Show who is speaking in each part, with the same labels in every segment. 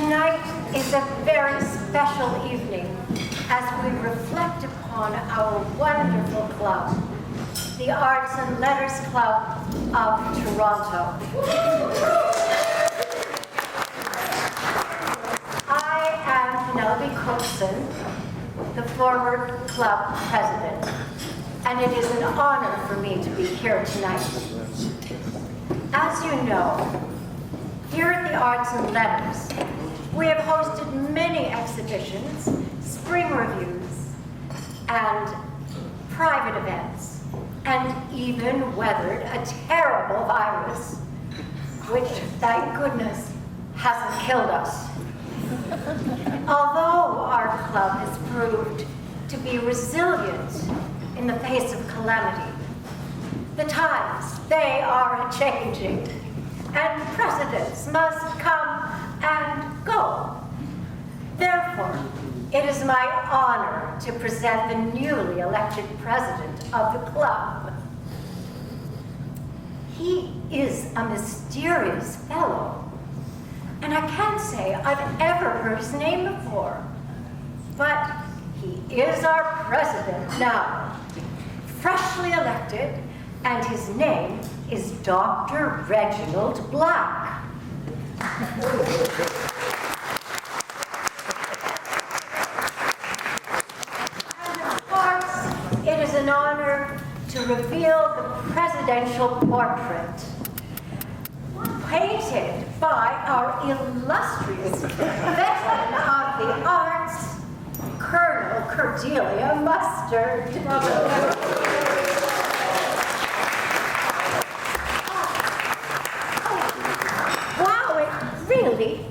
Speaker 1: Tonight is a very special evening as we reflect upon our wonderful club, the Arts and Letters Club of Toronto. I am Penelope Cookson, the former club president, and it is an honor for me to be here tonight. As you know, here at the Arts and Letters, we have hosted many exhibitions, spring reviews, and private events, and even weathered a terrible virus, which, thank goodness, hasn't killed us. Although our club has proved to be resilient in the face of calamity, the times, they are a-changing, and presidents must come and go. Therefore, it is my honor to present the newly elected president of the club. He is a mysterious fellow, and I can't say I've ever heard his name before, but he is our president now, freshly elected, and his name is Dr. Reginald Black. And of course, it is an honor to reveal the presidential portrait, painted by our illustrious veteran of the arts, Colonel Cordelia Mustard.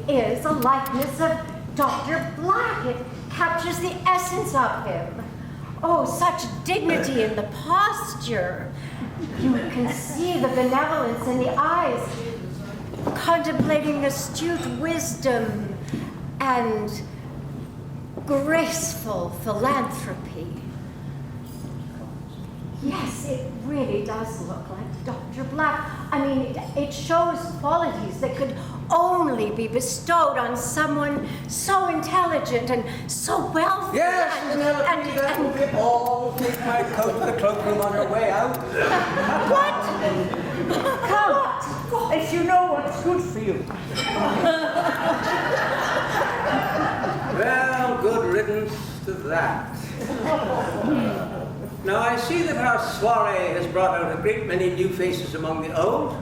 Speaker 1: Is a likeness of Dr. Black. It captures the essence of him. Oh, such dignity in the posture. You can see the benevolence in the eyes, contemplating astute wisdom and graceful philanthropy. Yes, it really does look like Dr. Black. I mean, it shows qualities that could only be bestowed on someone so intelligent and so wealthy.
Speaker 2: Yes, Penelope, that will be all. Take my coat to the cloakroom on her way out.
Speaker 1: What?
Speaker 3: Come, if you know what's good for you.
Speaker 2: Well, good riddance to that. Now, I see that our soiree has brought out a great many new faces among the old.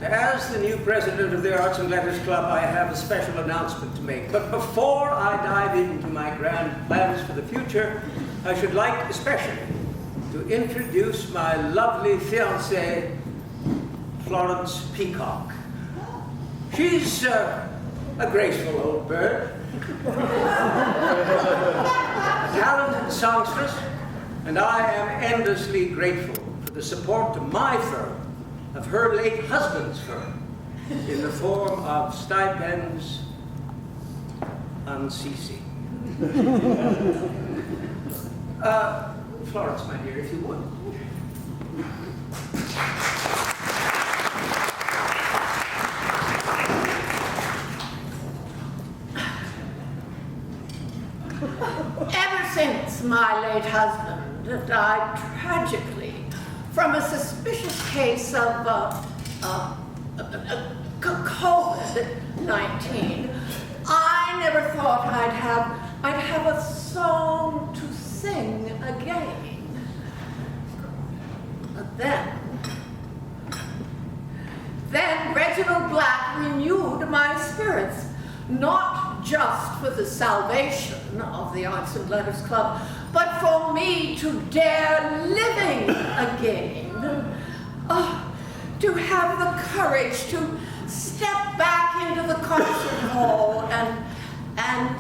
Speaker 2: As the new president of the Arts and Letters Club, I have a special announcement to make. But before I dive into my grand plans for the future, I should like especially to introduce my lovely fiancée, Florence Peacock. She's a graceful old bird, talented songstress, and I am endlessly grateful for the support to my firm of her late husband's firm in the form of stipends unceasing. Florence, my dear, if you would.
Speaker 3: Ever since my late husband died tragically from a suspicious case of COVID-19, I never thought I'd have a song to sing again. But then Reginald Black renewed my spirits, not just for the salvation of the Arts and Letters Club, but for me to dare living again. To have the courage to step back into the concert hall and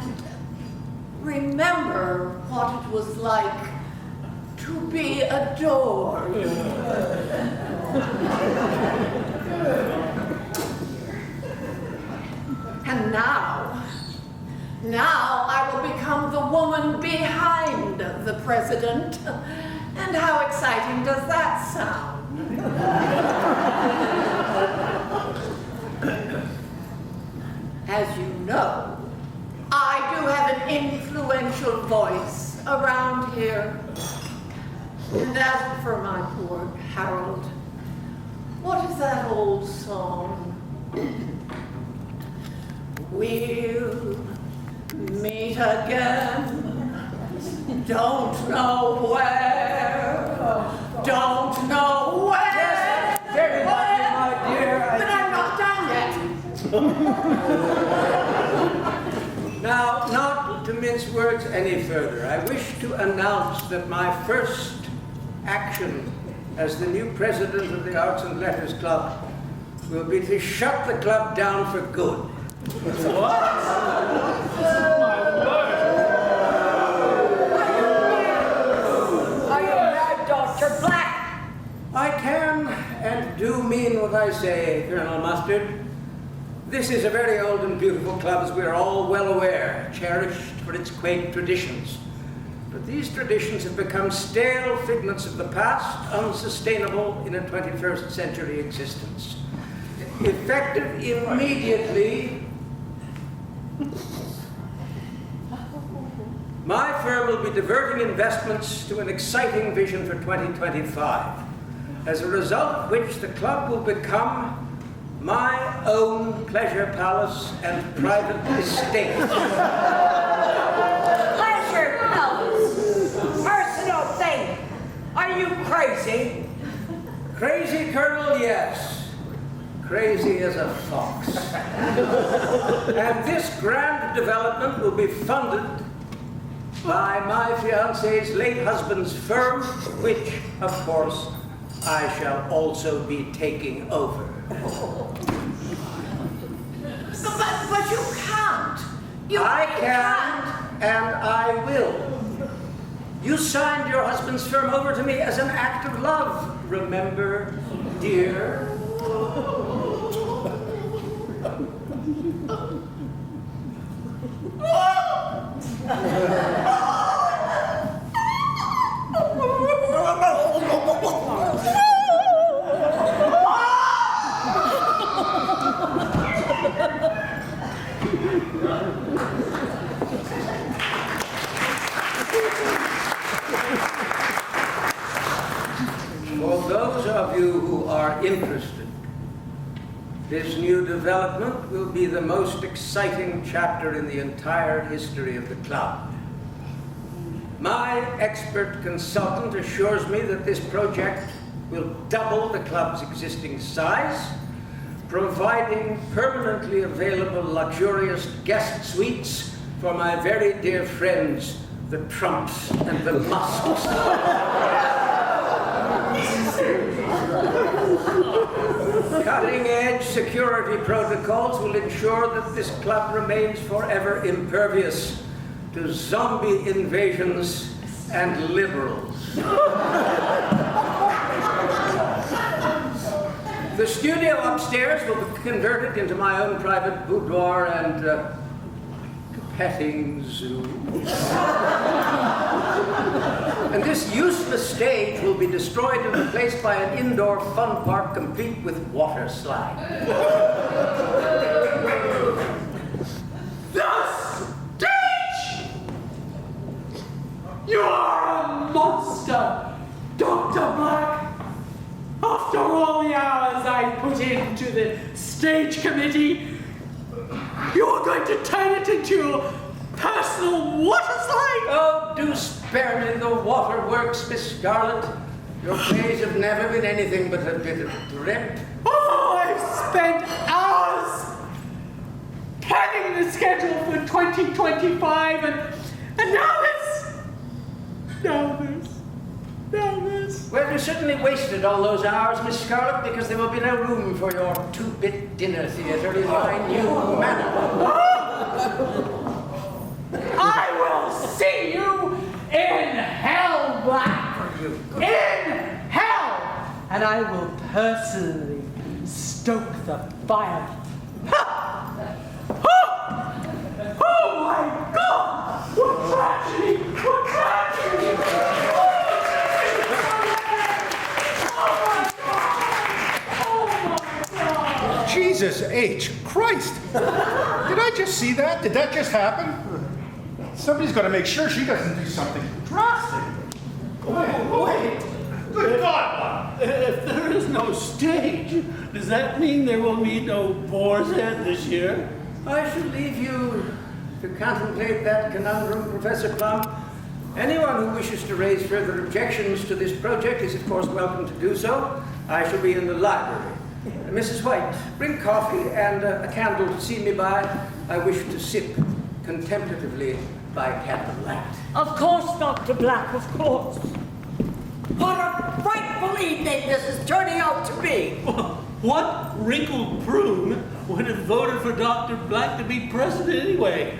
Speaker 3: remember what it was like to be adored. And now I will become the woman behind the president. And how exciting does that sound? As you know, I do have an influential voice around here. And as for my poor Harold, what is that old song? We'll meet again, don't know where, don't know where.
Speaker 2: Yes, very lovely, my dear.
Speaker 3: But I'm not done yet.
Speaker 2: Now, not to mince words any further, I wish to announce that my first action as the new president of the Arts and Letters Club will be to shut the club down for good.
Speaker 1: Are you mad, Dr. Black?
Speaker 2: I can and do mean what I say, Colonel Mustard. This is a very old and beautiful club, as we are all well aware, cherished for its quaint traditions. But these traditions have become stale figments of the past, unsustainable in a 21st century existence. Effective immediately, my firm will be diverting investments to an exciting vision for 2025, as a result of which the club will become my own pleasure palace and private estate.
Speaker 1: Pleasure palace. Personal thing. Are you crazy?
Speaker 2: Crazy, Colonel, yes. Crazy as a fox. And this grand development will be funded by my fiancé's late husband's firm, which, of course, I shall also be taking over.
Speaker 3: But you can't.
Speaker 2: I can, and I will. You signed your husband's firm over to me as an act of love, remember, dear? For those of you who are interested, this new development will be the most exciting chapter in the entire history of the club. My expert consultant assures me that this project will double the club's existing size, providing permanently available luxurious guest suites for my very dear friends, the Trumps and the Musks. Cutting-edge security protocols will ensure that this club remains forever impervious to zombie invasions and liberals. The studio upstairs will be converted into my own private boudoir and petting zoo. And this useless stage will be destroyed and replaced by an indoor fun park complete with water slide.
Speaker 4: The stage! You are a monster, Dr. Black. After all the hours I put into the stage committee, you're going to turn it into a personal water slide?
Speaker 2: Oh, do spare me the waterworks, Miss Scarlet. Your plays have never been anything but a bit of dread.
Speaker 4: Oh, I've spent hours planning the schedule for 2025 and now this.
Speaker 2: Well, you certainly wasted all those hours, Miss Scarlet, because there will be no room for your two-bit dinner theater in my new manor.
Speaker 4: I will see you in hell, Black! In hell! And I will personally stoke the fire. Ha! Oh my God! What tragedy! What tragedy!
Speaker 5: Jesus H. Christ! Did I just see that? Did that just happen? Somebody's got to make sure she doesn't do something drastic.
Speaker 6: Wait.
Speaker 5: Good God,
Speaker 6: If there is no stage, does that mean there will be no Boar's Head this year?
Speaker 2: I should leave you to contemplate that conundrum, Professor Plum. Anyone who wishes to raise further objections to this project is, of course, welcome to do so. I shall be in the library. Mrs. White, bring coffee and a candle to see me by. I wish to sip contemplatively by candlelight.
Speaker 7: Of course, Dr. Black, of course.
Speaker 3: What a frightful evening this is turning out to be.
Speaker 6: What wrinkled prune would have voted for Dr. Black to be president anyway?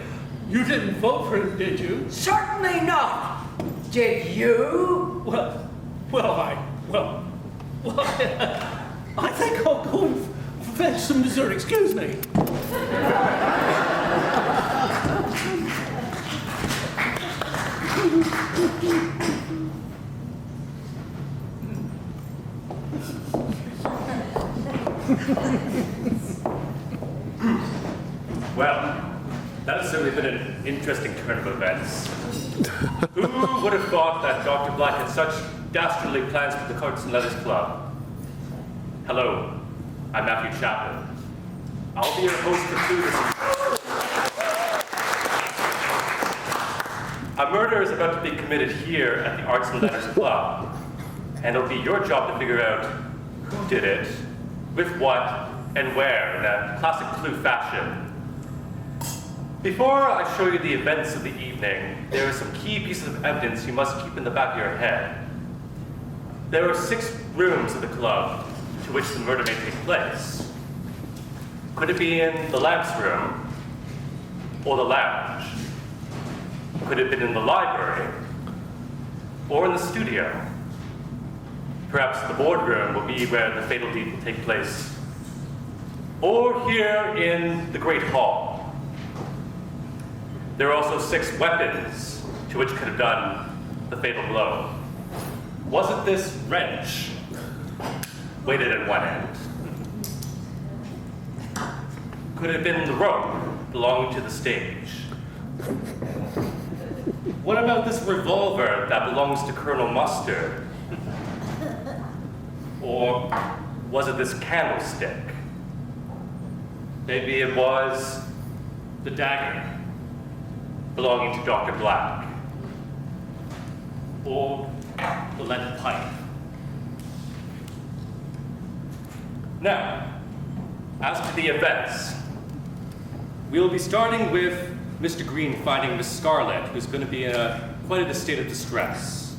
Speaker 6: You didn't vote for him, did you?
Speaker 3: Certainly not. Did you?
Speaker 6: I think I'll go and fetch some dessert. Excuse me.
Speaker 8: Well, that has certainly been an interesting turn of events. Who would have thought that Dr. Black had such dastardly plans for the Cards and Letters Club? Hello, I'm Matthew Chapman. I'll be your host for 2 this evening. A murder is about to be committed here at the Arts and Letters Club, and it'll be your job to figure out who did it, with what, and where in a classic Clue fashion. Before I show you the events of the evening, there are some key pieces of evidence you must keep in the back of your head. There are 6 rooms of the club to which the murder may take place. Could it be in the lamps room or the lounge? Could it have been in the library or in the studio? Perhaps the boardroom will be where the fatal deed will take place. Or here in the Great Hall. There are also 6 weapons to which could have done the fatal blow. Was it this wrench weighted at one end? Could it have been the rope belonging to the stage? What about this revolver that belongs to Colonel Mustard? Or was it this candlestick? Maybe it was the dagger belonging to Dr. Black. Or the lead pipe. Now, as to the events, we'll be starting with Mr. Green finding Miss Scarlet, who's going to be in quite a state of distress.